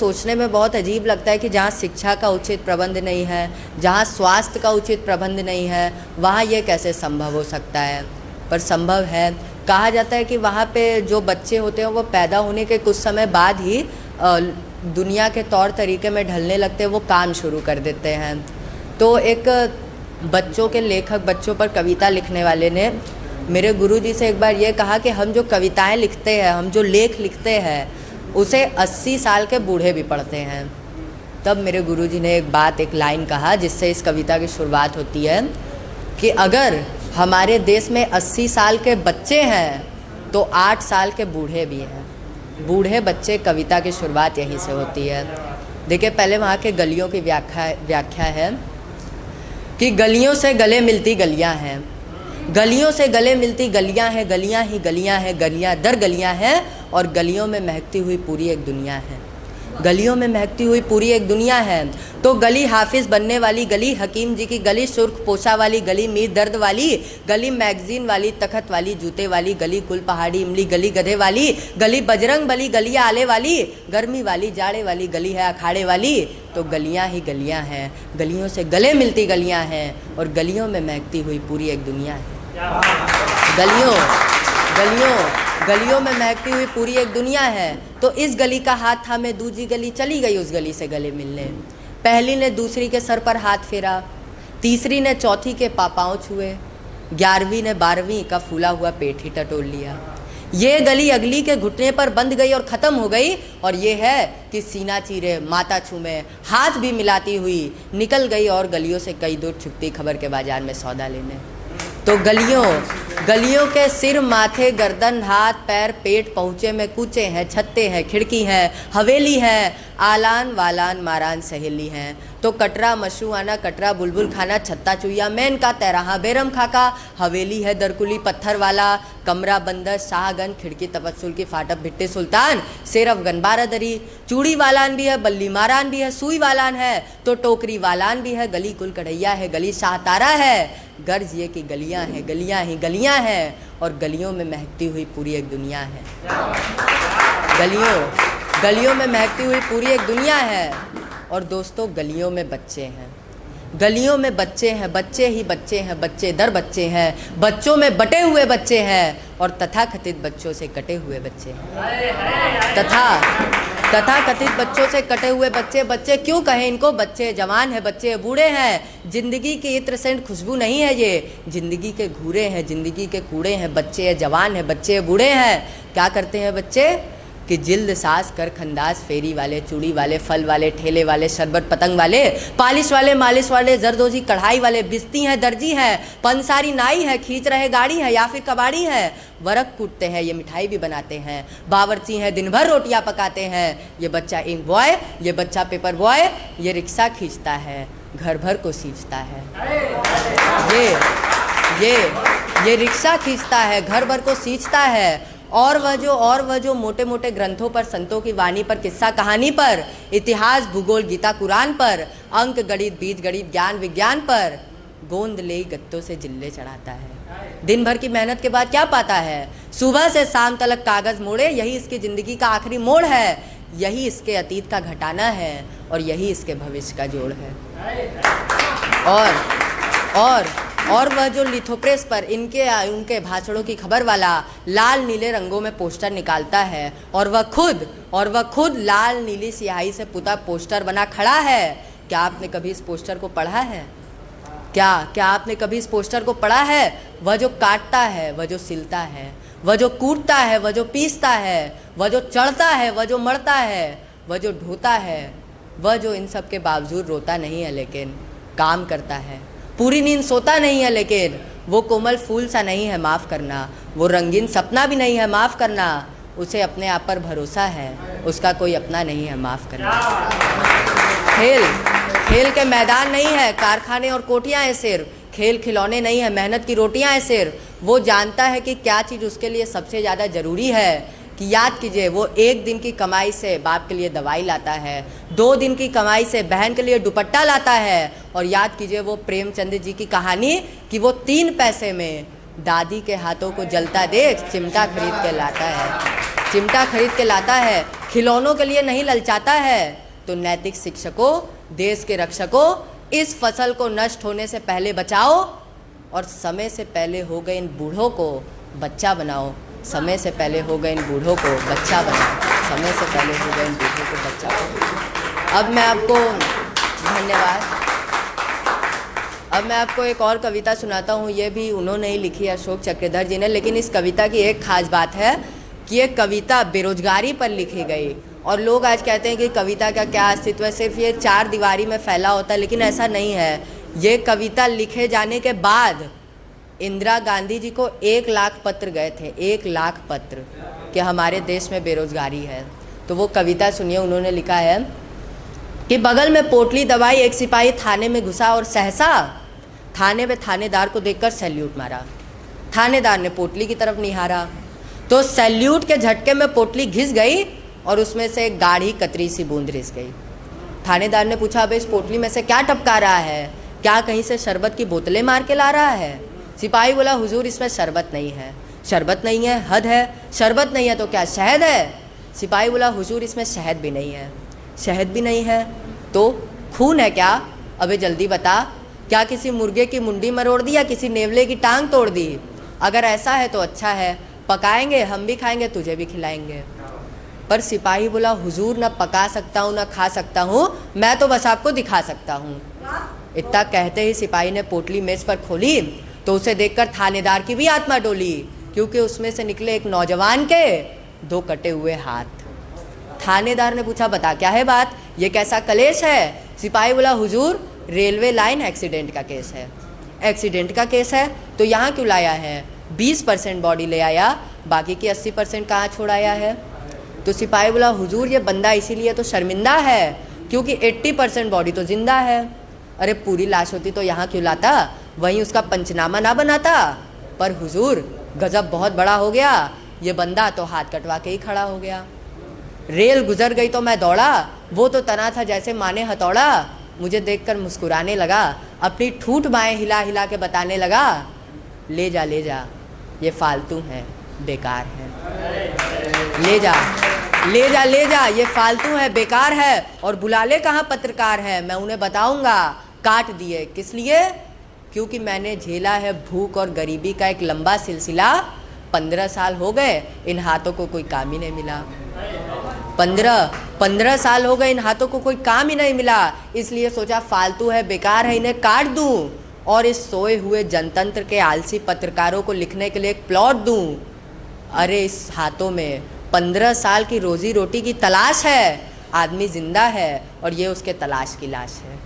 सोचने में बहुत अजीब लगता है कि जहाँ शिक्षा का उचित प्रबंध नहीं है, जहाँ स्वास्थ्य का उचित प्रबंध नहीं है, वहाँ ये कैसे संभव हो सकता है। पर संभव है। कहा जाता है कि वहाँ पे जो बच्चे होते हैं वो पैदा होने के कुछ समय बाद ही दुनिया के तौर तरीके में ढलने लगते हैं, वो काम शुरू कर देते हैं। तो एक बच्चों के लेखक, बच्चों पर कविता लिखने वाले ने मेरे गुरुजी से एक बार ये कहा कि हम जो कविताएं लिखते हैं, हम जो लेख लिखते हैं, उसे 80 साल के बूढ़े भी पढ़ते हैं। तब मेरे गुरुजी ने एक बात, एक लाइन कहा जिससे इस कविता की शुरुआत होती है कि अगर हमारे देश में 80 साल के बच्चे हैं तो 8 साल के बूढ़े भी हैं। बूढ़े बच्चे कविता की शुरुआत यहीं से होती है। देखिए, पहले वहाँ के गलियों की व्याख्या है कि गलियों से गले मिलती गलियाँ हैं, गलियों से गले मिलती गलियाँ हैं, गलियाँ ही गलियाँ हैं, गलियाँ दर गलियाँ हैं, और गलियों में महकती हुई पूरी एक दुनिया है। गलियों में महकती हुई पूरी एक दुनिया है। तो गली हाफिज़ बनने वाली गली, हकीम जी की गली, सुर्ख पोशा वाली गली, मीर दर्द वाली गली, मैगजीन वाली, तखत वाली, जूते वाली गली, कुल पहाड़ी इमली गली, गधे वाली गली, बजरंग बली गली, आले वाली, गर्मी वाली, जाड़े वाली गली है, अखाड़े वाली। तो गलियां ही गलियां हैं, गलियों से गले मिलती गलियां हैं, और गलियों में महकती हुई पूरी एक दुनिया है। गलियों में महकती हुई पूरी एक दुनिया है। तो इस गली का हाथ थामे दूसरी गली चली गई उस गली से गले मिलने। पहली ने दूसरी के सर पर हाथ फेरा, तीसरी ने चौथी के पाँव छुए, 11वीं ने 12वीं का फूला हुआ पेट ही टटोल लिया। ये गली अगली के घुटने पर बंध गई और ख़त्म हो गई। और ये है कि सीना चीरे, माथा छूमे, हाथ भी मिलाती हुई निकल गई और गलियों से कई दूर छुपती खबर के बाज़ार में सौदा लेने। तो गलियों के सिर, माथे, गर्दन, हाथ, पैर, पेट पहुँचे में कूचे हैं, छत्ते हैं, खिड़की हैं, हवेली है, आलान वालान मारान सहेली हैं। तो कटरा मशरूआना, कटरा बुलबुल खाना, छत्ता चुईया, मैन का तैराहा, बेरम खाका, हवेली है दरकुली पत्थर वाला, कमरा बंदर, शाहगंज, खिड़की तपस्सुल की, फाटक भिट्टे सुल्तान, शेर अफगन बारादरी, चूड़ी वालान भी है, बल्ली मारान भी है, सुई वालान है, तो टोकरी वालान भी है, गली कुल कढ़ैया है, गली शाहतारा है, गर्ज ये की गलियां हैं, गलियां ही गलियां हैं, और गलियों में महकती हुई पूरी एक दुनिया है। गलियों में महकती हुई पूरी एक दुनिया है। और दोस्तों, गलियों में बच्चे हैं, गलियों में बच्चे हैं, बच्चे ही बच्चे हैं, बच्चे दर बच्चे हैं, बच्चों में बटे हुए बच्चे हैं, और तथाकथित बच्चों से कटे हुए बच्चे हैं। तथाकथित बच्चों से कटे हुए बच्चे, बच्चे क्यों कहें इनको? बच्चे जवान हैं, बच्चे बूढ़े हैं। जिंदगी की इत्र सेंट खुशबू नहीं है ये, जिंदगी के घूरे हैं, जिंदगी के कूड़े हैं। बच्चे जवान हैं, बच्चे बूढ़े हैं। क्या करते हैं बच्चे? कि जिल्द सास कर खंदास, फेरी वाले, चूड़ी वाले, फल वाले, ठेले वाले, शरबत पतंग वाले, पालिश वाले, मालिश वाले, जरदोजी कढ़ाई वाले, बिस्ती हैं, दर्जी हैं, पंसारी नाई है, खींच रहे गाड़ी है या फिर कबाड़ी है, वरक कूटते हैं, ये मिठाई भी बनाते हैं, बावर्ची हैं, दिन भर रोटियां पकाते हैं। ये बच्चा इंक बॉय, ये बच्चा पेपर बॉय, ये रिक्शा खींचता है, घर भर को सींचता है। ये रिक्शा खींचता है, घर भर को सींचता है। और वह जो मोटे मोटे ग्रंथों पर, संतों की वाणी पर, किस्सा कहानी पर, इतिहास, भूगोल, गीता, कुरान पर, अंक गणित, बीज गणित, ज्ञान विज्ञान पर गोंद ले गत्तों से जिल्ले चढ़ाता है। दिन भर की मेहनत के बाद क्या पाता है? सुबह से शाम तक कागज़ मोड़े, यही इसकी ज़िंदगी का आखिरी मोड़ है, यही इसके अतीत का घटाना है, और यही इसके भविष्य का जोड़ है। और वह जो लिथोप्रेस पर उनके भाषणों की खबर वाला लाल नीले रंगों में पोस्टर निकालता है, और वह खुद लाल नीली स्याही से पुता पोस्टर बना खड़ा है। क्या आपने कभी इस पोस्टर को पढ़ा है? क्या आपने कभी इस पोस्टर को पढ़ा है? वह जो काटता है, वह जो सिलता है, वह जो कूटता है, वह जो पीसता है, वह जो चढ़ता है, वह जो मरता है, वह जो ढोता है, वह जो इन सब के बावजूद रोता नहीं है लेकिन काम करता है, पूरी नींद सोता नहीं है लेकिन वो कोमल फूल सा नहीं है माफ़ करना, वो रंगीन सपना भी नहीं है माफ़ करना, उसे अपने आप पर भरोसा है, उसका कोई अपना नहीं है माफ़ करना। खेल के मैदान नहीं है, कारखाने और कोठियाँ हैं सिर्फ, खेल खिलौने नहीं है, मेहनत की रोटियाँ हैं सिर्फ। वो जानता है कि क्या चीज़ उसके लिए सबसे ज़्यादा ज़रूरी है। कि याद कीजिए, वो 1 दिन की कमाई से बाप के लिए दवाई लाता है, 2 दिन की कमाई से बहन के लिए दुपट्टा लाता है, और याद कीजिए वो प्रेमचंद जी की कहानी कि वो 3 पैसे में दादी के हाथों को जलता देख चिमटा खरीद के लाता है। चिमटा खरीद के लाता है, खिलौनों के लिए नहीं ललचाता है। तो नैतिक शिक्षकों, देश के रक्षकों, इस फसल को नष्ट होने से पहले बचाओ और समय से पहले हो गए इन बूढ़ों को बच्चा बनाओ। समय से पहले हो गए इन बूढ़ों को बच्चा बनाओ। समय से पहले हो गए इन बूढ़ों को बच्चा बनाओ। अब मैं आपको धन्यवाद। अब मैं आपको एक और कविता सुनाता हूँ। ये भी उन्होंने ही लिखी है, अशोक चक्रधर जी ने। लेकिन इस कविता की एक खास बात है कि ये कविता बेरोजगारी पर लिखी गई। और लोग आज कहते हैं कि कविता का क्या अस्तित्व है, सिर्फ ये चार दीवारी में फैला होता है, लेकिन ऐसा नहीं है। ये कविता लिखे जाने के बाद इंदिरा गांधी जी को 1 लाख पत्र गए थे, 1 लाख पत्र कि हमारे देश में बेरोजगारी है। तो वो कविता सुनिए, उन्होंने लिखा है कि बगल में पोटली दबाई एक सिपाही थाने में घुसा और सहसा थाने में थानेदार को देखकर सैल्यूट मारा। थानेदार ने पोटली की तरफ निहारा तो सैल्यूट के झटके में पोटली घिस गई और उसमें से एक गाढ़ी कतरी सी बूंद रिस गई। थानेदार ने पूछा, अब इस पोटली में से क्या टपका रहा है? क्या कहीं से शरबत की बोतलें मार के ला रहा है? सिपाही बोला, हुजूर इसमें शरबत नहीं है। शरबत नहीं है? हद है, शरबत नहीं है तो क्या शहद है? सिपाही बोला, हुजूर इसमें शहद भी नहीं है। शहद भी नहीं है तो खून है क्या? अबे जल्दी बता, क्या किसी मुर्गे की मुंडी मरोड़ दी या किसी नेवले की टांग तोड़ दी? अगर ऐसा है तो अच्छा है, पकाएंगे, हम भी खाएंगे, तुझे भी खिलाएंगे। पर सिपाही बोला, हुजूर ना पका सकता हूँ ना खा सकता हूँ, मैं तो बस आपको दिखा सकता हूँ। इतना कहते ही सिपाही ने पोटली मेज पर खोली तो उसे देखकर थानेदार की भी आत्मा डोली, क्योंकि उसमें से निकले एक नौजवान के 2 कटे हुए हाथ। थानेदार ने पूछा, बता क्या है बात, ये कैसा कलेश है? सिपाही बोला, हुजूर रेलवे लाइन एक्सीडेंट का केस है। एक्सीडेंट का केस है तो यहाँ क्यों लाया है? 20% बॉडी ले आया, बाकी की 80% कहाँ छोड़ आया है? तो सिपाही बोला, हुजूर ये बंदा इसीलिए तो शर्मिंदा है क्योंकि 80% बॉडी तो जिंदा है। अरे पूरी लाश होती तो यहाँ क्यों लाता, वहीं उसका पंचनामा ना बनाता। पर हुजूर गजब बहुत बड़ा हो गया, ये बंदा तो हाथ कटवा के ही खड़ा हो गया। रेल गुजर गई तो मैं दौड़ा, वो तो तना था जैसे माने हथौड़ा। मुझे देखकर मुस्कुराने लगा, अपनी ठूठ बाएं हिला हिला के बताने लगा, ले जा ये फालतू है, बेकार है। ले जा ये फालतू है, बेकार है। और बुला ले कहाँ पत्रकार है, मैं उन्हें बताऊंगा। काट दिए किस लिए? क्योंकि मैंने झेला है भूख और गरीबी का एक लंबा सिलसिला। 15 साल हो गए इन हाथों को कोई काम ही नहीं मिला। 15 साल हो गए इन हाथों को कोई काम ही नहीं मिला, इसलिए सोचा फालतू है, बेकार है, इन्हें काट दूं और इस सोए हुए जनतंत्र के आलसी पत्रकारों को लिखने के लिए एक प्लॉट दूं। अरे इस हाथों में 15 साल की रोजी रोटी की तलाश है। आदमी जिंदा है और ये उसके तलाश की लाश है।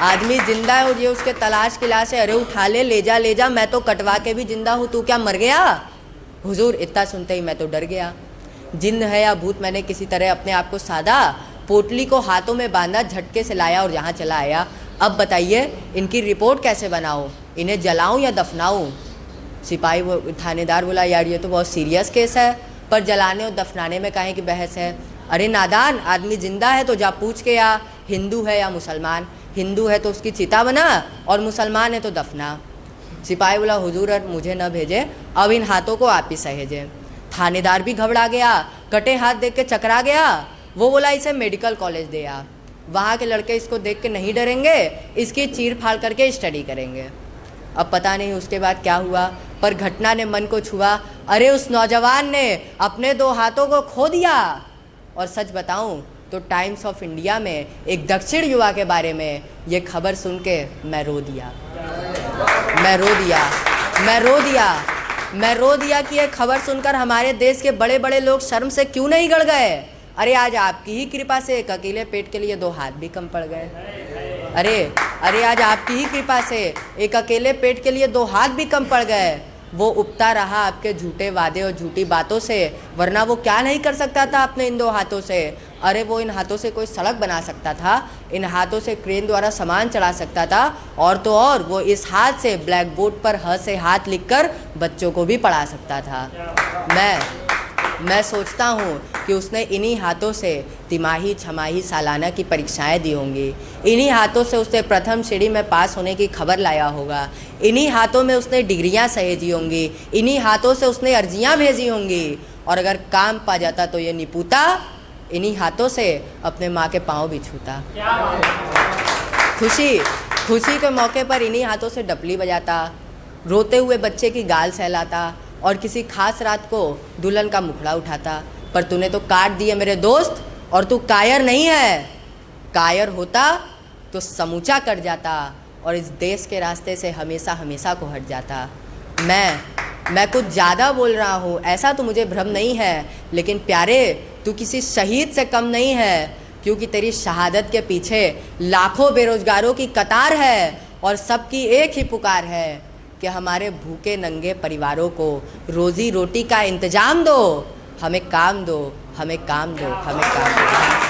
आदमी जिंदा है और ये उसके तलाश की लाश है। अरे उठा ले जा, मैं तो कटवा के भी जिंदा हूँ, तू क्या मर गया? हुजूर इतना सुनते ही मैं तो डर गया। जिन्न है या भूत, मैंने किसी तरह अपने आप को साधा, पोटली को हाथों में बांधा, झटके से लाया और यहाँ चला आया। अब बताइए इनकी रिपोर्ट कैसे बनाऊँ, इन्हें जलाऊँ या दफनाऊँ? सिपाही थानेदार बोला, यार ये तो बहुत सीरियस केस है, पर जलाने और दफनाने में काहे की बहस है? अरे नादान, आदमी जिंदा है तो जा पूछ के या हिंदू है या मुसलमान। हिंदू है तो उसकी चिता बना और मुसलमान है तो दफना। सिपाही बोला, हुजूर मुझे न भेजे, अब इन हाथों को आप ही सहेजे। थानेदार भी घबरा गया, कटे हाथ देख के चकरा गया। वो बोला, इसे मेडिकल कॉलेज दे आ, वहाँ के लड़के इसको देख के नहीं डरेंगे, इसकी चीर फाड़ करके स्टडी करेंगे। अब पता नहीं उसके बाद क्या हुआ, पर घटना ने मन को छुआ। अरे उस नौजवान ने अपने 2 हाथों को खो दिया। और सच बताऊं तो टाइम्स ऑफ इंडिया में एक दक्षिण युवा के बारे में ये खबर सुन के मैं रो दिया कि ये खबर सुनकर हमारे देश के बड़े बड़े लोग शर्म से क्यों नहीं गड़ गए। अरे आज आपकी ही कृपा से एक अकेले पेट के लिए 2 हाथ भी कम पड़ गए। अरे आज आपकी ही कृपा से एक अकेले पेट के लिए 2 हाथ भी कम पड़ गए। वो उपता रहा आपके झूठे वादे और झूठी बातों से, वरना वो क्या नहीं कर सकता था अपने इन 2 हाथों से। अरे वो इन हाथों से कोई सड़क बना सकता था, इन हाथों से क्रेन द्वारा सामान चढ़ा सकता था, और तो और वो इस हाथ से ब्लैक बोर्ड पर ह से हाथ लिखकर बच्चों को भी पढ़ा सकता था। मैं सोचता हूँ कि उसने इन्हीं हाथों से तिमाही, छमाही, सालाना की परीक्षाएं दी होंगी। इन्हीं हाथों से उसने प्रथम श्रेणी में पास होने की खबर लाया होगा। इन्हीं हाथों में उसने डिग्रियां सहेजी होंगी। इन्हीं हाथों से उसने अर्जियां भेजी होंगी। और अगर काम पा जाता तो ये निपुता इन्हीं हाथों से अपने माँ के पाँव भी छूता। खुशी के मौके पर इन्हीं हाथों से डपली बजाता, रोते हुए बच्चे की गाल सहलाता और किसी खास रात को दुल्हन का मुखड़ा उठाता। पर तूने तो काट दिए मेरे दोस्त, और तू कायर नहीं है। कायर होता तो समूचा कट जाता और इस देश के रास्ते से हमेशा हमेशा को हट जाता। मैं कुछ ज़्यादा बोल रहा हूँ ऐसा तो मुझे भ्रम नहीं है, लेकिन प्यारे तू किसी शहीद से कम नहीं है, क्योंकि तेरी शहादत के पीछे लाखों बेरोजगारों की कतार है और सबकी एक ही पुकार है कि हमारे भूखे नंगे परिवारों को रोजी रोटी का इंतजाम दो, हमें काम दो, हमें काम दो, हमें काम दो।